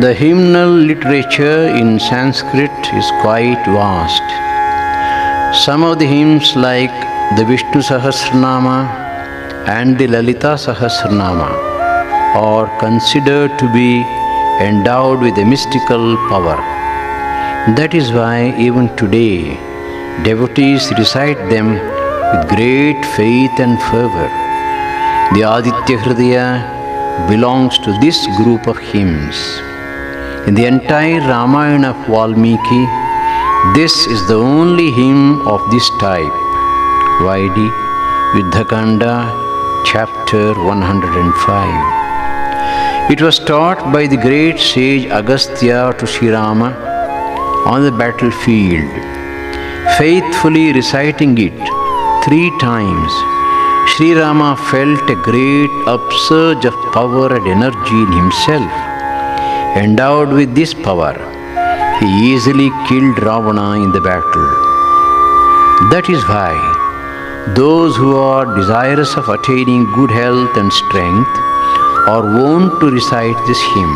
The hymnal literature in Sanskrit is quite vast. Some of the hymns like the Vishnu Sahasranama and the Lalita Sahasranama are considered to be endowed with a mystical power. That is why even today devotees recite them with great faith and fervor. The Aditya Hridaya belongs to this group of hymns. In the entire Ramayana of Valmiki, this is the only hymn of this type. Vaidi, Yuddhakanda, chapter 105. It was taught by the great sage Agastya to Sri Rama on the battlefield. Faithfully reciting it 3 times, Sri Rama felt a great upsurge of power and energy in himself. Endowed with this power, he easily killed Ravana in the battle. That is why those who are desirous of attaining good health and strength are wont to recite this hymn.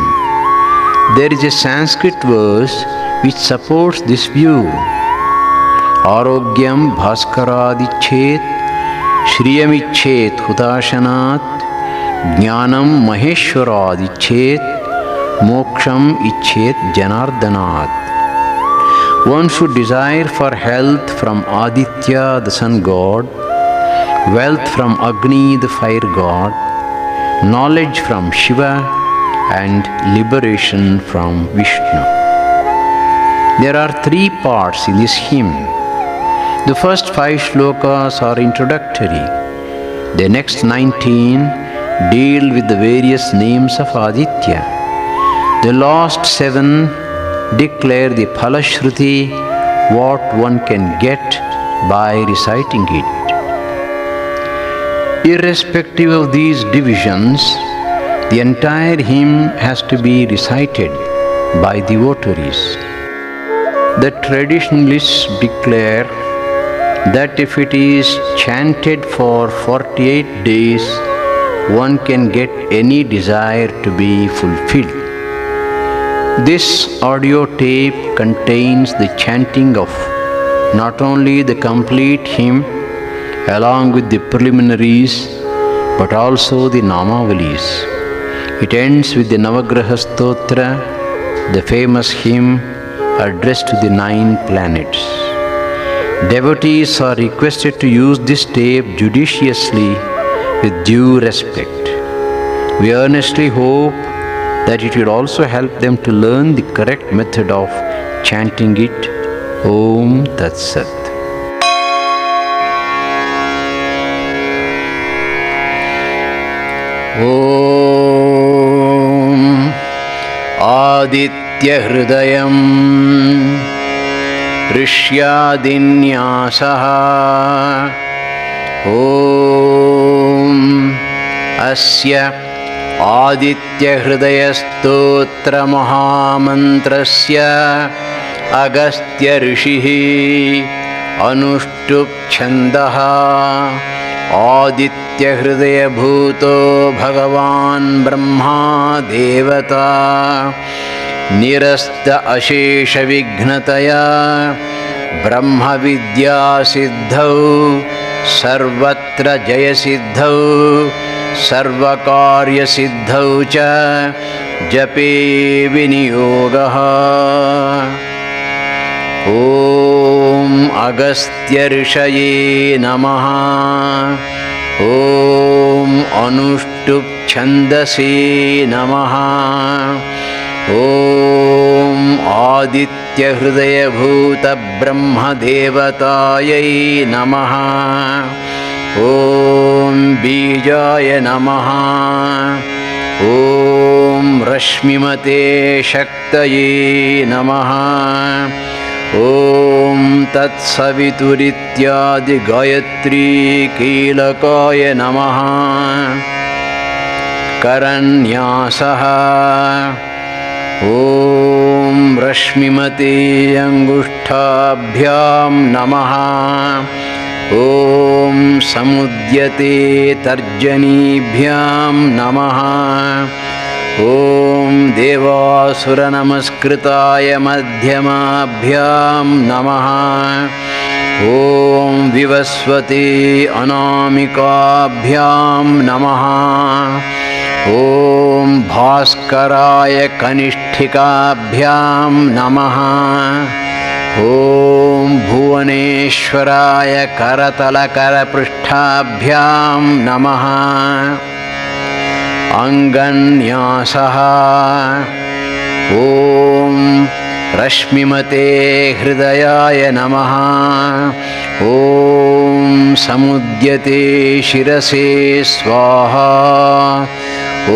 There is a Sanskrit verse which supports this view. Arogyam bhaskaradicchet shriyamichet hutashanat jnanam maheshwaradicchet moksham ichet janardanat. One should desire for health from Aditya, the sun god, wealth from Agni, the fire god, knowledge from Shiva, and liberation from Vishnu. There are 3 parts in this hymn. The first 5 shlokas are introductory. The next 19 deal with the various names of Aditya. The last 7 declare the Phalashruti, what one can get by reciting it. Irrespective of these divisions, the entire hymn has to be recited by devotees. The traditionalists declare that if it is chanted for 48 days, one can get any desire to be fulfilled. This audio tape contains the chanting of not only the complete hymn along with the preliminaries but also the Namavalis. It ends with the Navagraha Stotra, the famous hymn addressed to the 9 planets. Devotees are requested to use this tape judiciously with due respect. We earnestly hope that it will also help them to learn the correct method of chanting it. Om Tat Sat. Om Aditya Hridayam Rishyadinyasah Om Asya Aditya Hridaya Stotra Mahamantrasya Agastya Rishihi Anushtup Chandaha Aditya Hridaya Bhuto Bhagavan Brahma Devata Nirasta Ashesha Vignataya Brahma Vidya Siddhau Sarvatra Jaya Siddhau Sarvakarya Siddhau Cha Jape Viniyogaha. Om Agastya Rishaye Namaha. Om Anushtup Chandase Namaha. Om Aditya Hridaya Bhuta Brahma Devatayai Namaha. Om Bijaya Namaha. Om Rashmimate Shaktaye Namaha. Om Tat Saviturityadi Gayatri Kilakaya Namaha. Karanyasaha. Om Rashmimate Angushtabhyam Namaha. Om Samudyate Tarjanibhyam Namaha. Om देवासुरनमस्कृताय मध्यमाभ्यां नमः। ॐ विवस्वते अनामिकाभ्यां नमः। ॐ भास्कराय कनिष्ठिकाभ्यां नमः। ॐ भुवनेश्वराय करतलकरपृष्ठाभ्यां नमः। अङ्गन्यासः। ॐ रश्मिमते हृदयाय नमः। ॐ समुद्यते शिरसे स्वाहा। ॐ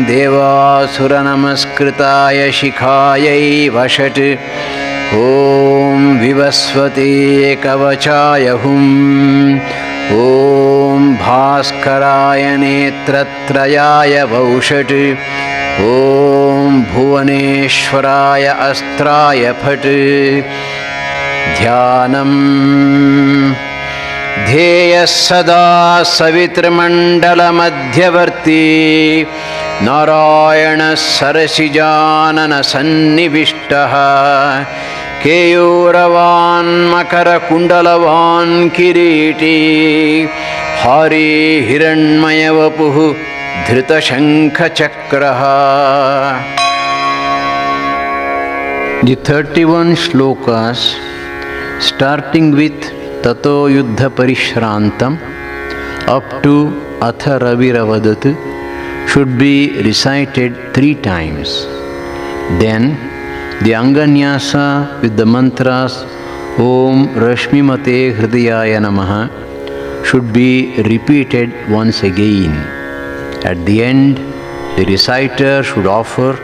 देवासुरनमस्कृताय शिखायै वषट्। ॐ विवस्वते कवचाय हुम्। ॐ भास्कराय नेत्रत्रयाय वौषट्। ॐ भुवनेश्वराय अस्त्राय फट्। ध्यानम्। ध्येयः सदा सवितृमण्डलमध्यवर्ती नारायणः सरसिजाननसन्निविष्टः। केयूरवान् मकरकुण्डलवान् किरीटी हारी हिरण्मयवपुः धृतशङ्खचक्रः। The 31 shlokas starting with Tato Yuddha Parishrantam up to Atha Raviravat should be recited 3 times. Then the Anganyasa with the mantras Om Rashmimate Hridayaya Namaha should be repeated once again. At the end, the reciter should offer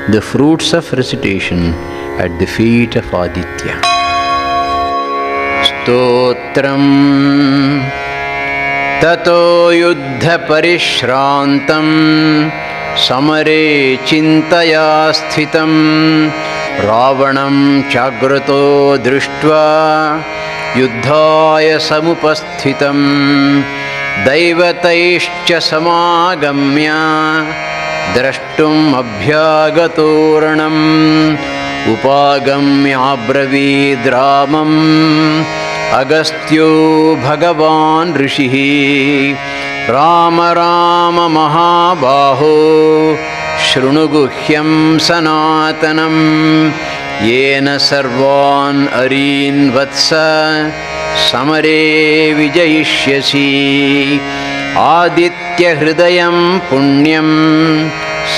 the fruits of recitation at the feet of Aditya. Stotram Tato Yuddha Parishrantam Samare Chintaya Sthitam Ravanam Chagrato Drishtva Yuddhaya Samupasthitam Daivataishcha Samagamya Drashtum Abhyagatoranam Upagamya Abravid Ramam Agastyo Bhagavan Rishihi Rama Rama Mahabaho Shrunuguhyam Sanatanam Yena Sarvan Arin Vatsa Samare Vijayishyasi Aditya Hridayam Punyam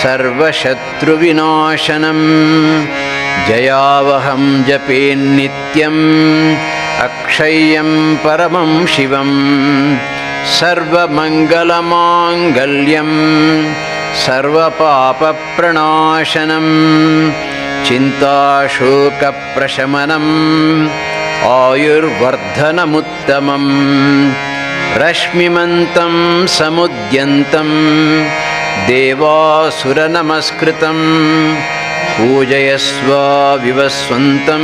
Sarvashatru Vinashanam Jayavaham Japen Nityam Akshayam Paramam Shivam Sarva Mangala Mangalyam Sarva Papa Pranashanam Chinta Shoka Prashamanam Ayurvardhanamuttamam Rashmimantam Samudyantam Devasura Namaskritam Pujayasva Vivaswantam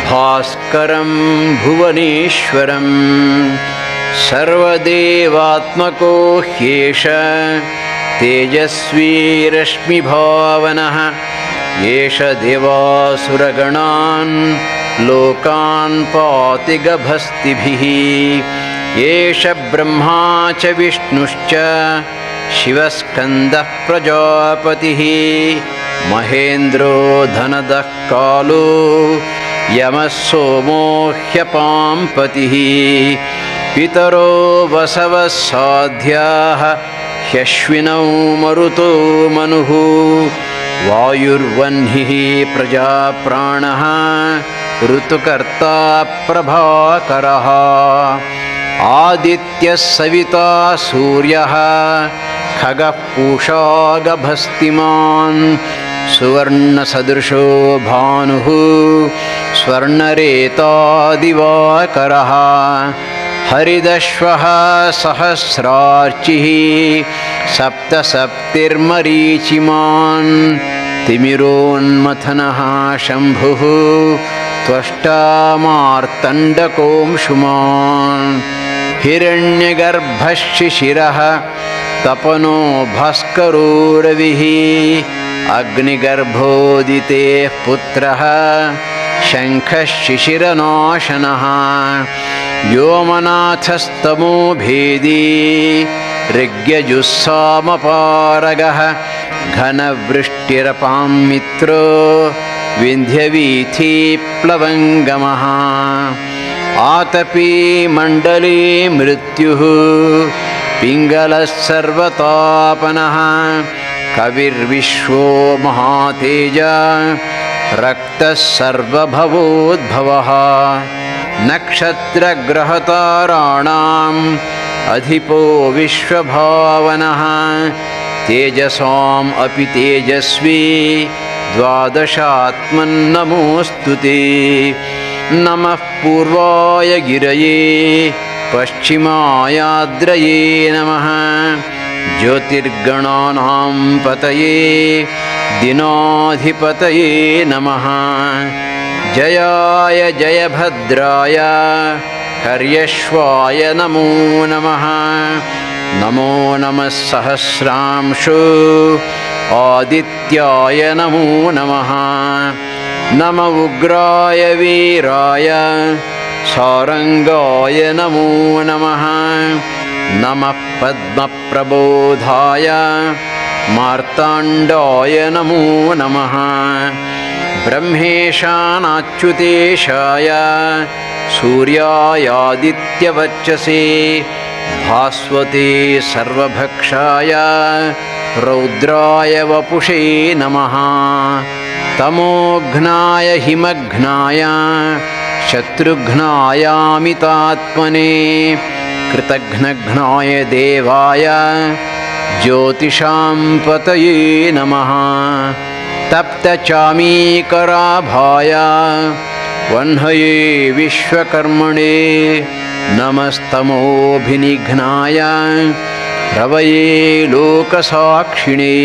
Bhaskaram Bhuvaneshwaram Sarvadevatmako Hyesha Tejasvi Rashmi Bhavanaha Yesha Devasura-ganan Lokan Patigabhastibhihi Yesha Brahma cha Vishnuscha Shivaskandah Prajapatihi Mahendro Dhanadah Kalu Yamasomo Hyapampatihi Pitaro Vasavasadhyaha Hyashvinau Maruto Manuhu Vayurvanhihi Prajapranaha Rutukarta Prabhakaraha Aditya Savita Suryaha Khagah Pusha Gabhastiman Suvarna Sadrisho Bhanuhu Swarnareta Divakaraha Haridashvaha Sahasrarchihi Sapta Saptirmarichiman Timironmathanaha Shambhuhu Tvashta Martandakom Shuman Hiranyagarbhashishiraha तपनो भास्करो रविः अग्निगर्भोदितेः पुत्रः शङ्खः शिशिरनाशनः व्योमनाथस्तमो भेदी ऋग्यजुस्सामपारगः घनवृष्टिरपां मित्रो विन्ध्यवीथीप्लवङ्गमः आतपी मण्डले मृत्युः पिङ्गलः सर्वतापनः कविर्विश्वो महातेज रक्तः सर्वभवोद्भवः नक्षत्रग्रहताराणाम् अधिपो विश्वभावनः तेजसाम् अपि तेजस्वी द्वादशात्मन्नमोऽस्तु ते नमः पूर्वाय गिरये पश्चिमायाद्रये नमः ज्योतिर्गणानां पतये दिनाधिपतये नमः जयाय जयभद्राय हर्यश्वाय नमो नमः नमो नमः सहस्रांशु आदित्याय नमो नमः नम उग्राय वीराय सारंगाय नमो नमः नमः पद्मप्रबोधाय मार्ताण्डाय नमो नमः ब्रह्मेशानाच्युतेशाय सूर्यायादित्यवर्चसे भास्वते सर्वभक्षाय रौद्राय वपुषे नमः तमोघ्नाय हिमघ्नाय शत्रुघ्नायामितात्मने कृतघ्नघ्नाय देवाय ज्योतिषां पतये नमः तप्तचामीकराभाय वह्नये विश्वकर्मणे नमस्तमोभिनिघ्नाय रवये लोकसाक्षिणे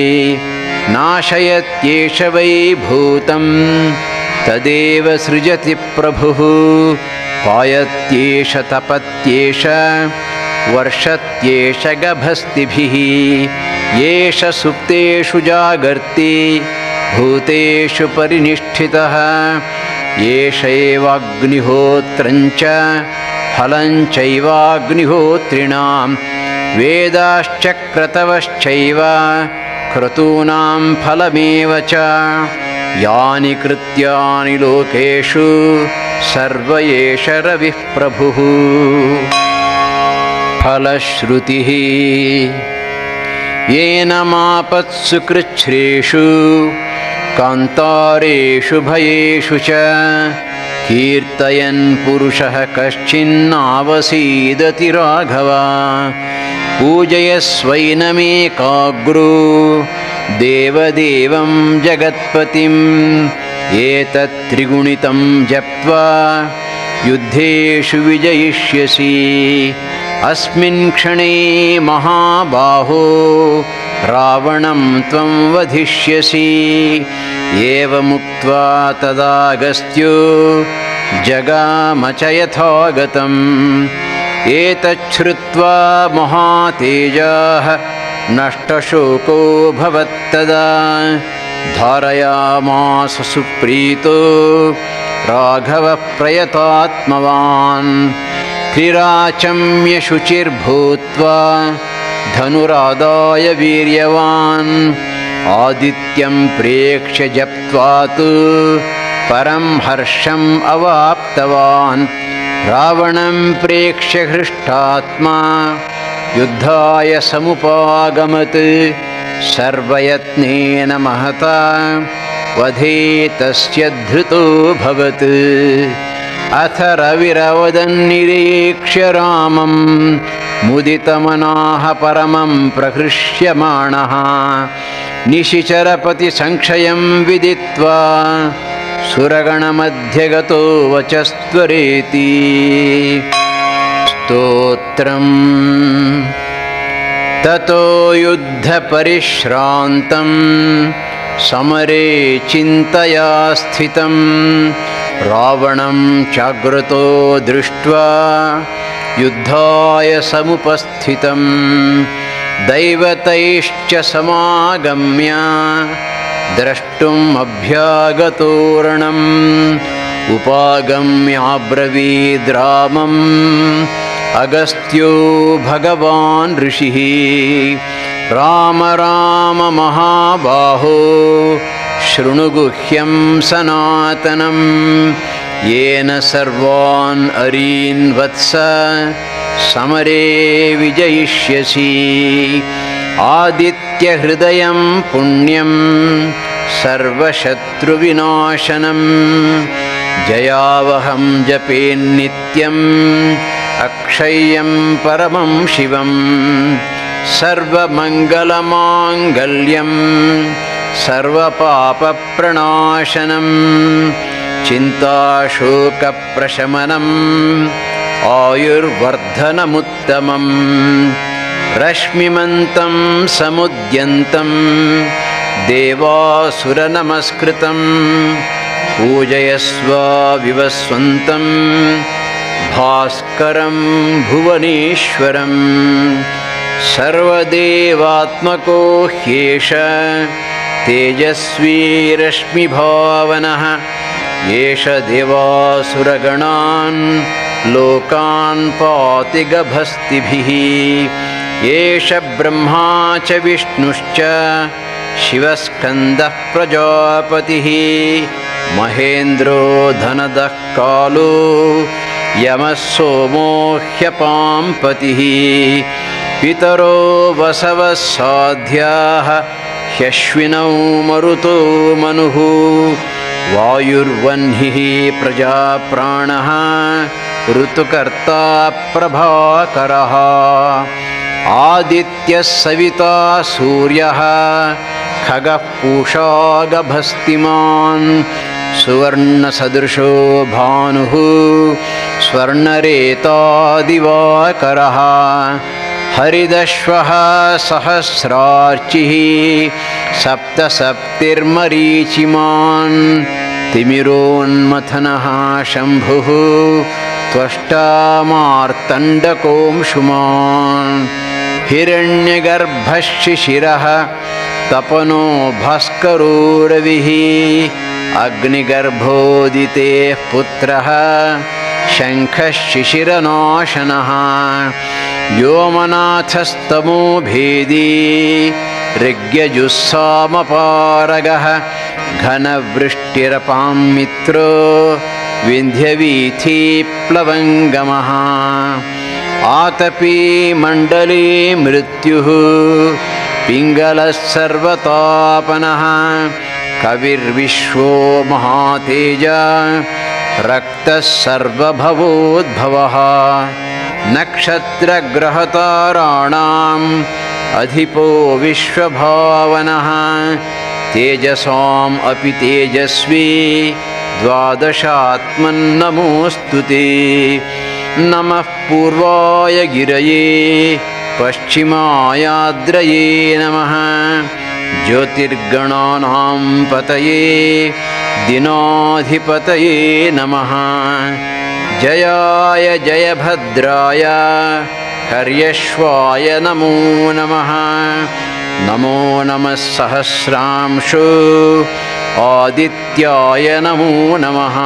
नाशयत्येष वै भूतं तदेव सृजति प्रभुः पायत्येष तपत्येष वर्षत्येष गभस्तिभिः येष सुप्तेषु जागर्ति भूतेषु परिनिष्ठितः येष एवाग्निहोत्रञ्च फलञ्चैवाग्निहोत्रिणां वेदाश्च क्रतवश्चैव क्रतूनां फलमेव च यानि कृत्यानि लोकेषु सर्व एष रविः प्रभुः फलश्रुतिः येन मापत्सु कृच्छ्रेषु कान्तारेषु भयेषु च कीर्तयन् पुरुषः कश्चिन्नावसीदति राघव पूजयस्वैनमेकाग्रो देवदेवं जगत्पतिम् एतत्त्रिगुणितं जप्त्वा युद्धेषु विजयिष्यसि अस्मिन् क्षणे महाबाहो रावणं त्वं वधिष्यसि एवमुक्त्वा तदागस्त्यो जगाम च यथागतम् एतच्छ्रुत्वा महातेजाः नष्टशोको भवत्तदा धारयामास सुप्रीतो राघवः प्रयतात्मवान् त्रिराचम्य शुचिर्भूत्वा धनुरादाय वीर्यवान् आदित्यं प्रेक्ष्य जप्त्वा तु परं हर्षम् अवाप्तवान् रावणं प्रेक्ष्य हृष्टात्मा युद्धाय समुपागमत् सर्वयत्नेन महता वधे तस्य धृतोऽभवत् अथ रविरवदन्निरीक्ष्य रामं मुदितमनाः परमं प्रहृष्यमाणः निशिचरपतिसंक्षयं विदित्वा सुरगणमध्यगतो वचस्त्वरेति स्तोत्रम् ततो युद्धपरिश्रान्तं समरे चिन्तया स्थितं रावणं चाग्रतो दृष्ट्वा युद्धाय समुपस्थितं दैवतैश्च समागम्य द्रष्टुम् अभ्यागतोर्णम् उपागम्याब्रवीद्रामम् अगस्त्यो भगवान् ऋषिः राम राम महाबाहो शृणु गुह्यं सनातनं येन सर्वान् अरीन् वत्स समरे विजयिष्यसि आदित्यहृदयं पुण्यं सर्वशत्रुविनाशनं जयावहं जपेन्नित्यम् अक्षय्यं परमं शिवं सर्वमङ्गलमाङ्गल्यं सर्वपापप्रणाशनं चिन्ताशोकप्रशमनम् आयुर्वर्धनमुत्तमं रश्मिमन्तं समुद्यन्तं देवासुरनमस्कृतं पूजयस्व विवस्वन्तं भास्करं भुवनेश्वरं सर्वदेवात्मको ह्येष तेजस्वी रश्मिभावनः एष देवासुरगणान् लोकान् पाति गभस्तिभिः एष ब्रह्मा च विष्णुश्च शिवस्कन्दः प्रजापतिः महेन्द्रो धनदः कालो यमः सोमो ह्यपाम्पतिः पितरो वसवः साध्याः ह्यश्विनौ मरुतो मनुः वायुर्वह्निः प्रजाप्राणः ऋतुकर्ता प्रभाकरः आदित्यः सविता सूर्यः खगः पूषा गभस्तिमान् सुवर्णसदृशो भानुः स्वर्णरेतादिवाकरः हरिदश्वः सहस्रार्चिः सप्तसप्तिर्मरीचिमान् तिमिरोन्मथनः शम्भुः त्वष्टा मार्तण्डकोऽंशुमान् हिरण्यगर्भः शिशिरः तपनो भास्करो रविः अग्निगर्भोदितेः पुत्रः शङ्खः शिशिरनाशनः व्योमनाथस्तमो भेदी ऋग्यजुस्सामपारगः घनवृष्टिरपां मित्रो विन्ध्यवीथीप्लवङ्गमः आतपी मण्डले मृत्युः पिङ्गलः सर्वतापनः कविर्विश्वो महातेज रक्तः सर्वभवोद्भवः नक्षत्रग्रहताराणाम् अधिपो विश्वभावनः तेजसाम् अपि तेजस्वी द्वादशात्मन्नमोऽस्तु ते नमः पूर्वाय गिरये पश्चिमायाद्रये नमः ज्योतिर्गणानां पतये दिनाधिपतये नमः जयाय जयभद्राय हर्यश्वाय नमो नमः नमो नमः सहस्रांशो आदित्याय नमो नमः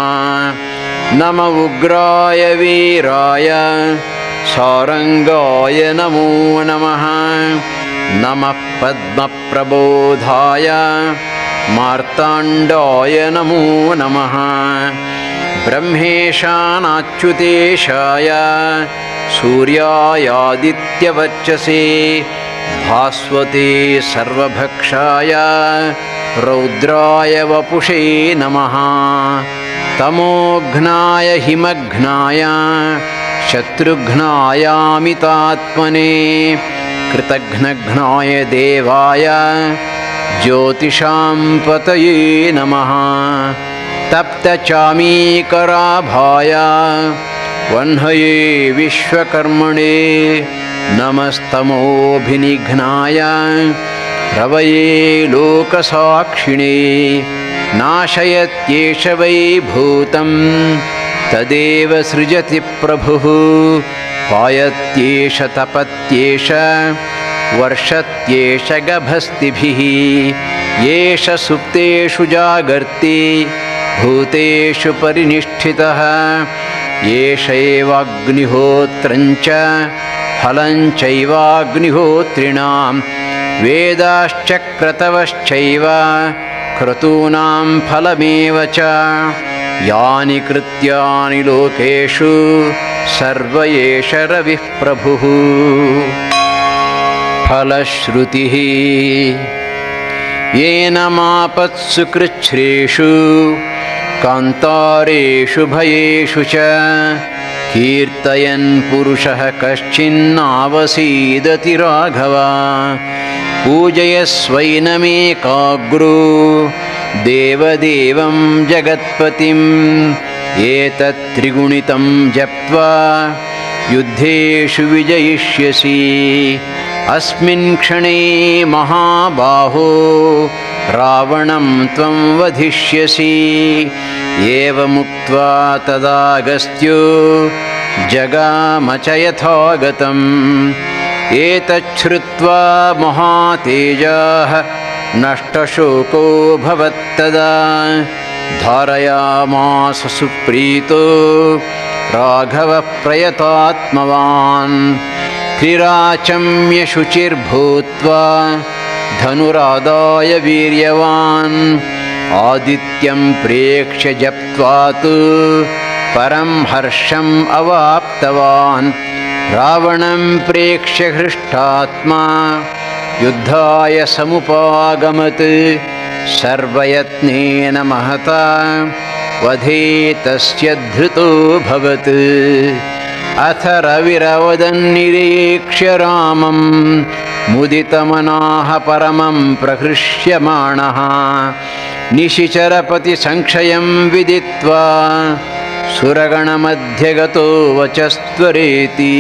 नम उग्राय वीराय सारंगाय नमो नमः नमः पद्मप्रबोधाय मार्ताण्डाय नमो नमः ब्रह्मेशानाच्युतेशाय सूर्यायादित्यवच्चसे भास्वते सर्वभक्षाय रौद्राय वपुषे नमः तमोघ्नाय हिमघ्नाय शत्रुघ्नायामितात्मने कृतघ्नघ्नाय देवाय ज्योतिषां पतये नमः तप्तचामीकराभाय वह्नये विश्वकर्मणे नमस्तमोभिनिघ्नाय रवये लोकसाक्षिणे नाशयत्येष वै भूतं तदेव सृजति प्रभुः पायत्येष तपत्येष वर्षत्येष गभस्तिभिः येष सुप्तेषु जागर्ति भूतेषु परिनिष्ठितः येष एवाग्निहोत्रञ्च फलञ्चैवाग्निहोत्रिणां वेदाश्च क्रतवश्चैव क्रतूनां फलमेव च यानि कृत्यानि लोकेषु सर्व एष रविः प्रभुः। फलश्रुतिः येन मापत्सु कृच्छ्रेषु कान्तारेषु भयेषु च कीर्तयन् पुरुषः कश्चिन्नावसीदति राघव पूजयस्वैनमेकाग्रो देवदेवं जगत्पतिम् एतत् त्रिगुणितं जप्त्वा युद्धेषु विजयिष्यसि अस्मिन् क्षणे महाबाहो रावणं त्वं वधिष्यसि। एवमुक्त्वा तदागस्त्यो जगाम च यथागतम् एतच्छ्रुत्वा महातेजाः नष्टशोको भवत्तदा धारयामास सुप्रीतो राघवः प्रयतात्मवान् त्रिराचम्य शुचिर्भूत्वा धनुरादाय वीर्यवान् आदित्यं प्रेक्ष्य जप्त्वा तु परं हर्षम् अवाप्तवान् रावणं प्रेक्ष्य हृष्टात्मा युद्धाय समुपागमत् सर्वयत्नेन महता वधे तस्य धृतोऽभवत्। अथ रविरवदन्निरीक्ष्य रामं मुदितमनाः परमं प्रहृष्यमाणः निशिचरपतिसंक्षयं विदित्वा सुरगणमध्ये गतो वचस्त्वरेति।